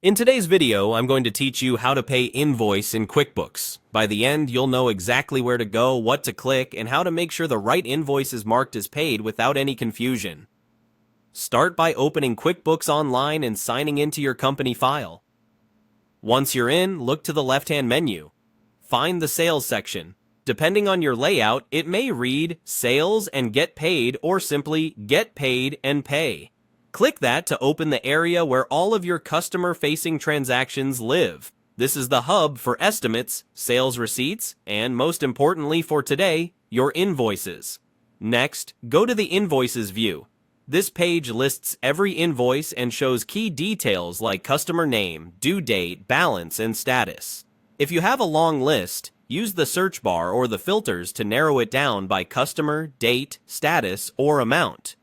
In today's video, I'm going to teach you how to pay Invoice in QuickBooks. By the end, you'll know exactly where to go, what to click, and how to make sure the right invoice is marked as paid without any confusion. Start by opening QuickBooks Online and signing into your company file. Once you're in, look to the left-hand menu. Find the Sales section. Depending on your layout, it may read Sales and Get Paid or simply Get Paid and Pay. Click that to open the area where all of your customer-facing transactions live. This is the hub for estimates, sales receipts, and most importantly for today, your invoices. Next, go to the Invoices view. This page lists every invoice and shows key details like customer name, due date, balance, and status. If you have a long list, use the search bar or the filters to narrow it down by customer, date, status, or amount.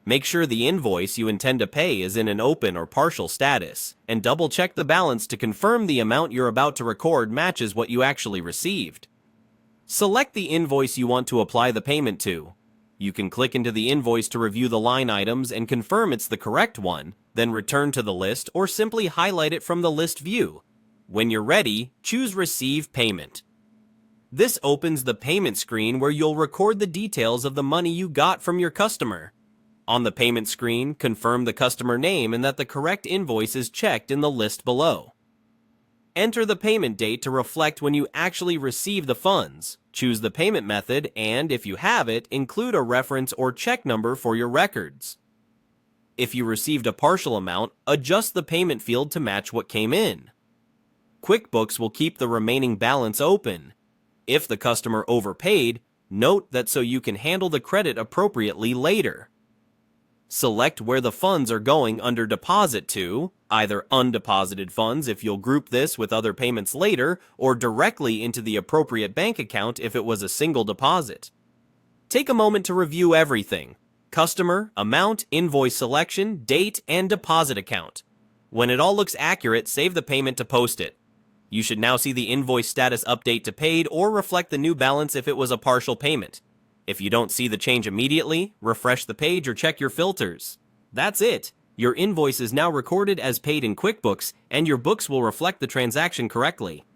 Make sure the invoice you intend to pay is in an open or partial status, and double-check the balance to confirm the amount you're about to record matches what you actually received. Select the invoice you want to apply the payment to. You can click into the invoice to review the line items and confirm it's the correct one, then return to the list or simply highlight it from the list view. When you're ready, choose Receive Payment. This opens the payment screen where you'll record the details of the money you got from your customer. On the payment screen, confirm the customer name and that the correct invoice is checked in the list below. Enter the payment date to reflect when you actually receive the funds. Choose the payment method and, if you have it, include a reference or check number for your records. If you received a partial amount, adjust the payment field to match what came in. QuickBooks will keep the remaining balance open. If the customer overpaid, note that so you can handle the credit appropriately later. Select where the funds are going under Deposit to, either undeposited funds if you'll group this with other payments later, or directly into the appropriate bank account if it was a single deposit. Take a moment to review everything: customer, amount, invoice selection, date, and deposit account. When it all looks accurate, save the payment to post it. You should now see the invoice status update to paid or reflect the new balance if it was a partial payment. If you don't see the change immediately, refresh the page or check your filters. That's it. Your invoice is now recorded as paid in QuickBooks, and your books will reflect the transaction correctly.